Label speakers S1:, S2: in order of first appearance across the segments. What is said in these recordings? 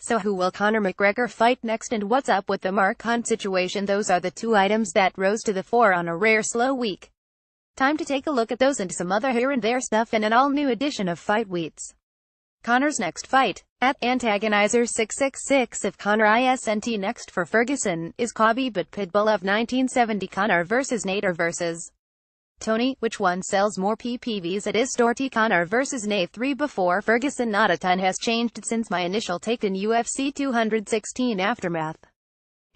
S1: So who will Conor McGregor fight next, and what's up with the Mark Hunt situation? Those are the two items that rose to the fore on a rare slow week. Time to take a look at those and some other here and there stuff in an all-new edition of Fightweets. Conor's next fight, at Antagonizer666. If Conor isn't next for Ferguson, is Khabib but Pitbull of 1970? Conor vs Nader vs Tony, which one sells more PPVs? It is Storty. Conor vs Nate 3 before Ferguson. Not a ton has changed since my initial take in UFC 216 aftermath,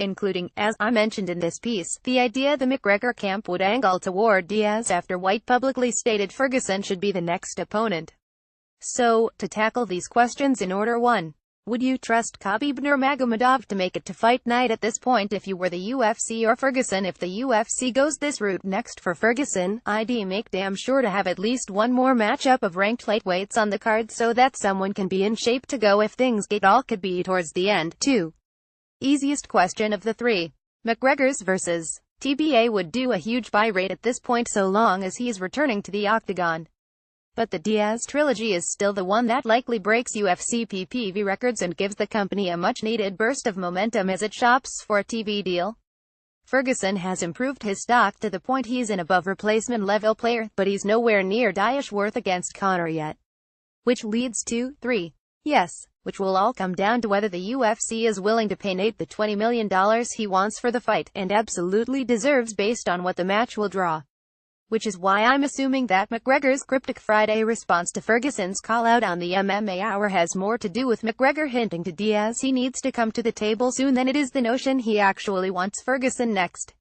S1: including, as I mentioned in this piece, the idea the McGregor camp would angle toward Diaz after White publicly stated Ferguson should be the next opponent. So, to tackle these questions in order: 1. Would you trust Khabib Nurmagomedov to make it to fight night at this point if you were the UFC or Ferguson? If the UFC goes this route next for Ferguson, I'd make damn sure to have at least one more matchup of ranked lightweights on the card so that someone can be in shape to go if things get all could be towards the end. 2. Easiest question of the three. McGregor's versus TBA would do a huge buy rate at this point so long as he's returning to the octagon. But the Diaz trilogy is still the one that likely breaks UFC PPV records and gives the company a much-needed burst of momentum as it shops for a TV deal. Ferguson has improved his stock to the point he's an above-replacement level player, but he's nowhere near Diaz worth against Conor yet. Which leads to 3. Yes, which will all come down to whether the UFC is willing to pay Nate the $20 million he wants for the fight, and absolutely deserves based on what the match will draw. Which is why I'm assuming that McGregor's cryptic Friday response to Ferguson's call-out on the MMA Hour has more to do with McGregor hinting to Diaz he needs to come to the table soon than it is the notion he actually wants Ferguson next.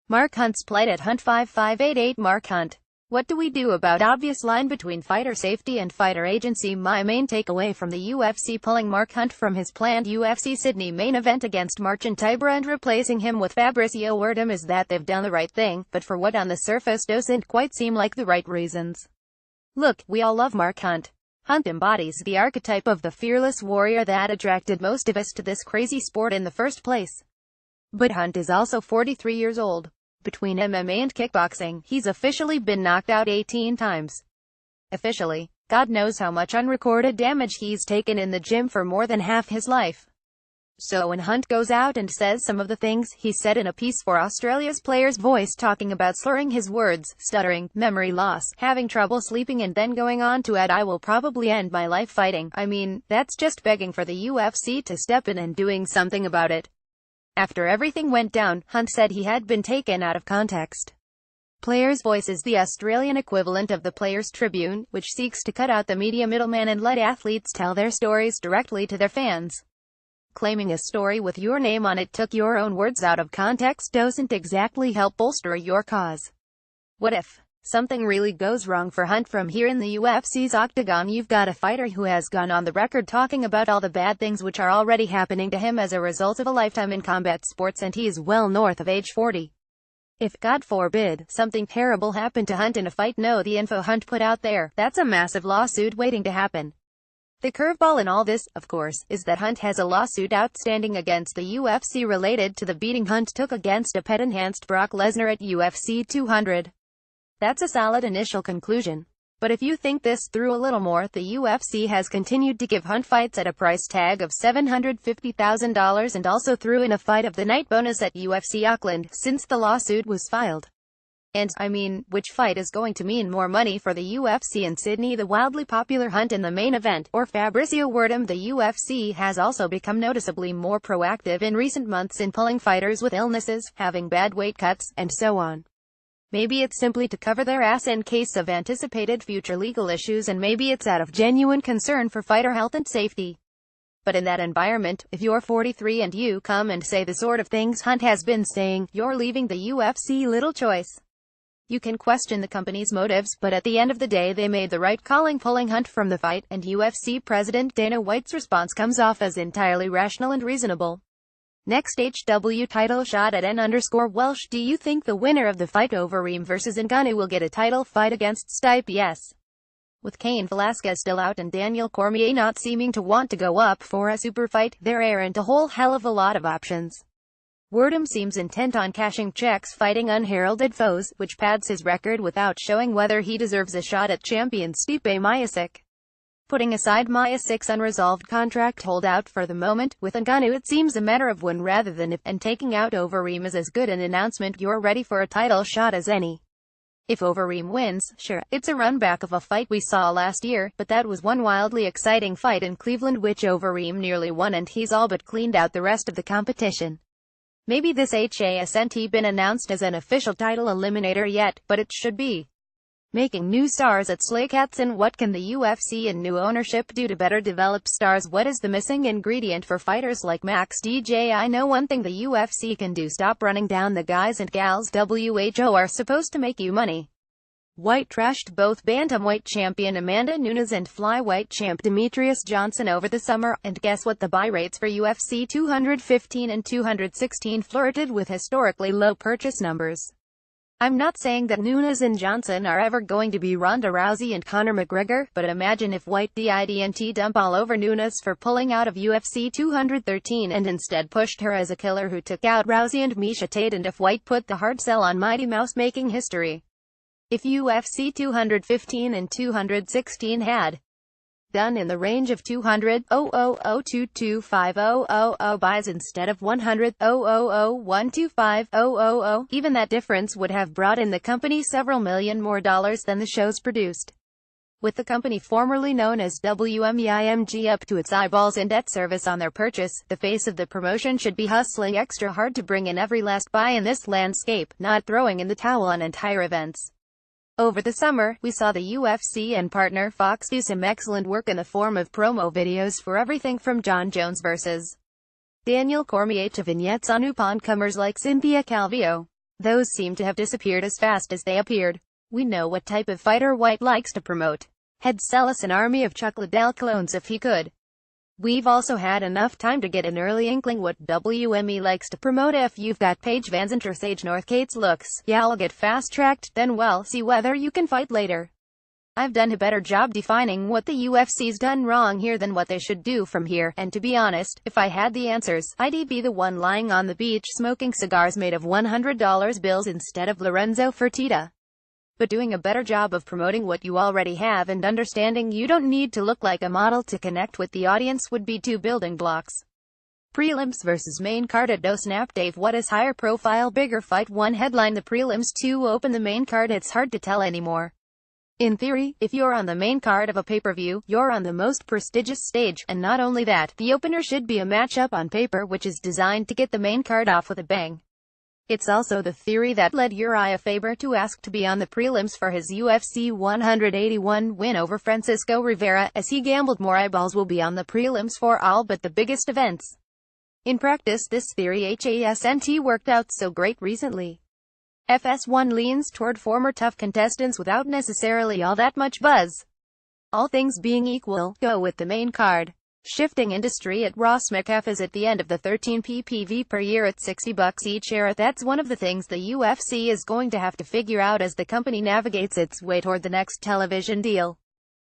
S1: Mark Hunt's plight at Hunt5588. Mark Hunt. What do we do about obvious line between fighter safety and fighter agency? My main takeaway from the UFC pulling Mark Hunt from his planned UFC Sydney main event against Marcin Tybura and replacing him with Fabricio Werdum is that they've done the right thing, but for what on the surface doesn't quite seem like the right reasons. Look, we all love Mark Hunt. Hunt embodies the archetype of the fearless warrior that attracted most of us to this crazy sport in the first place. But Hunt is also 43 years old. Between MMA and kickboxing, he's officially been knocked out 18 times. Officially. God knows how much unrecorded damage he's taken in the gym for more than half his life. So when Hunt goes out and says some of the things he said in a piece for Australia's Player's Voice, talking about slurring his words, stuttering, memory loss, having trouble sleeping, and then going on to add, "I will probably end my life fighting," I mean, that's just begging for the UFC to step in and doing something about it. After everything went down, Hunt said he had been taken out of context. Player's Voice is the Australian equivalent of the Players Tribune, which seeks to cut out the media middleman and let athletes tell their stories directly to their fans. Claiming a story with your name on it took your own words out of context doesn't exactly help bolster your cause. What if something really goes wrong for Hunt from here in the UFC's octagon? You've got a fighter who has gone on the record talking about all the bad things which are already happening to him as a result of a lifetime in combat sports, and he's well north of age 40. If, God forbid, something terrible happened to Hunt in a fight, know the info Hunt put out there, that's a massive lawsuit waiting to happen. The curveball in all this, of course, is that Hunt has a lawsuit outstanding against the UFC related to the beating Hunt took against a pet-enhanced Brock Lesnar at UFC 200. That's a solid initial conclusion. But if you think this through a little more, the UFC has continued to give Hunt fights at a price tag of $750,000 and also threw in a fight of the night bonus at UFC Auckland since the lawsuit was filed. And, I mean, which fight is going to mean more money for the UFC in Sydney? The wildly popular Hunt in the main event, or Fabricio Werdum? The UFC has also become noticeably more proactive in recent months in pulling fighters with illnesses, having bad weight cuts, and so on. Maybe it's simply to cover their ass in case of anticipated future legal issues, and maybe it's out of genuine concern for fighter health and safety. But in that environment, if you're 43 and you come and say the sort of things Hunt has been saying, you're leaving the UFC little choice. You can question the company's motives, but at the end of the day they made the right calling pulling Hunt from the fight, and UFC President Dana White's response comes off as entirely rational and reasonable. Next, HW title shot at N_Welsh. Do you think the winner of the fight over Reem vs Ngannou will get a title fight against Stipe? Yes. With Cain Velasquez still out and Daniel Cormier not seeming to want to go up for a super fight, there aren't a whole hell of a lot of options. Werdum seems intent on cashing checks fighting unheralded foes, which pads his record without showing whether he deserves a shot at champion Stipe Miocic. Putting aside Maya's 6 unresolved contract holdout for the moment, with Ngannou it seems a matter of when rather than if, and taking out Overeem is as good an announcement you're ready for a title shot as any. If Overeem wins, sure, it's a run back of a fight we saw last year, but that was one wildly exciting fight in Cleveland which Overeem nearly won and he's all but cleaned out the rest of the competition. Maybe this hasn't been announced as an official title eliminator yet, but it should be. Making new stars at Slaycats, and what can the UFC and new ownership do to better develop stars? What is the missing ingredient for fighters like Max DJ? I know one thing the UFC can do: stop running down the guys and gals WHO are supposed to make you money. White trashed both bantamweight champion Amanda Nunes and flyweight champ Demetrius Johnson over the summer, and guess what? The buy rates for UFC 215 and 216 flirted with historically low purchase numbers. I'm not saying that Nunes and Johnson are ever going to be Ronda Rousey and Conor McGregor, but imagine if White didn't dump all over Nunes for pulling out of UFC 213 and instead pushed her as a killer who took out Rousey and Miesha Tate, and if White put the hard sell on Mighty Mouse, making history. If UFC 215 and 216 had done in the range of 200,000 buys instead of 100,000 even that difference would have brought in the company several million more dollars than the shows produced. With the company formerly known as WMEIMG up to its eyeballs in debt service on their purchase, the face of the promotion should be hustling extra hard to bring in every last buy in this landscape, not throwing in the towel on entire events. Over the summer, we saw the UFC and partner Fox do some excellent work in the form of promo videos for everything from John Jones vs. Daniel Cormier to vignettes on up-and-comers like Cynthia Calvillo. Those seem to have disappeared as fast as they appeared. We know what type of fighter White likes to promote. He'd sell us an army of Chuck Liddell clones if he could. We've also had enough time to get an early inkling what WME likes to promote. If you've got Paige VanZant or Sage Northgate's looks, y'all get fast-tracked, then well, see whether you can fight later. I've done a better job defining what the UFC's done wrong here than what they should do from here, and to be honest, if I had the answers, I'd be the one lying on the beach smoking cigars made of $100 bills instead of Lorenzo Fertitta. But doing a better job of promoting what you already have and understanding you don't need to look like a model to connect with the audience would be two building blocks. Prelims versus main card at No Snap Dave. What is higher profile, bigger fight? 1 headline the prelims, 2 open the main card. It's hard to tell anymore. In theory, if you're on the main card of a pay-per-view, you're on the most prestigious stage, and not only that, the opener should be a matchup on paper which is designed to get the main card off with a bang. It's also the theory that led Uriah Faber to ask to be on the prelims for his UFC 181 win over Francisco Rivera, as he gambled more eyeballs will be on the prelims for all but the biggest events. In practice, this theory hasn't worked out so great recently. FS1 leans toward former tough contestants without necessarily all that much buzz. All things being equal, go with the main card. Shifting industry at Ross McCaff is at the end of the 13 ppv per year at $60 each era. That's one of the things the UFC is going to have to figure out as the company navigates its way toward the next television deal.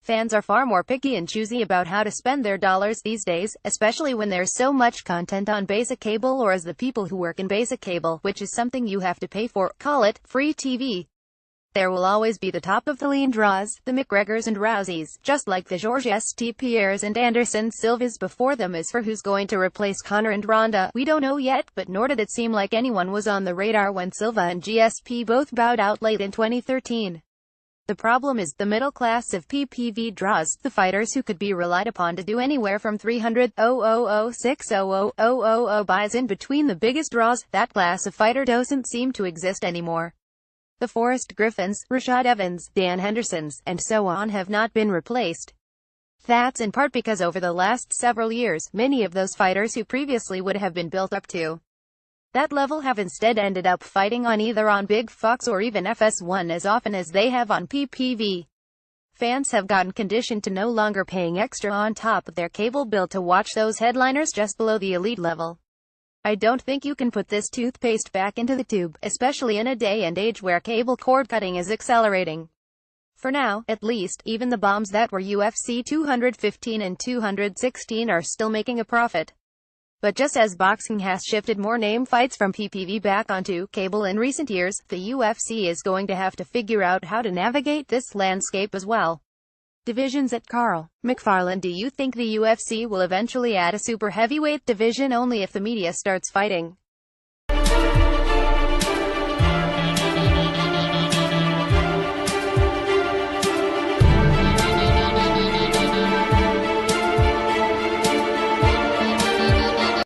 S1: Fans are far more picky and choosy about how to spend their dollars these days, especially when there's so much content on basic cable, or as the people who work in basic cable, which is something you have to pay for, call it, free TV. There will always be the top of the lean draws, the McGregors and Rouseys, just like the Georges St. Pierres and Anderson Silvas before them. As for who's going to replace Conor and Ronda, we don't know yet, but nor did it seem like anyone was on the radar when Silva and GSP both bowed out late in 2013. The problem is the middle class of PPV draws, the fighters who could be relied upon to do anywhere from 300,000 buys in between the biggest draws. That class of fighter doesn't seem to exist anymore. The Forrest Griffins, Rashad Evans, Dan Hendersons, and so on have not been replaced. That's in part because over the last several years, many of those fighters who previously would have been built up to that level have instead ended up fighting on either on Big Fox or even FS1 as often as they have on PPV. Fans have gotten conditioned to no longer paying extra on top of their cable bill to watch those headliners just below the elite level. I don't think you can put this toothpaste back into the tube, especially in a day and age where cable cord cutting is accelerating. For now, at least, even the bombs that were UFC 215 and 216 are still making a profit. But just as boxing has shifted more name fights from PPV back onto cable in recent years, the UFC is going to have to figure out how to navigate this landscape as well. Divisions at Carl McFarland. Do you think the UFC will eventually add a super heavyweight division? Only if the media starts fighting.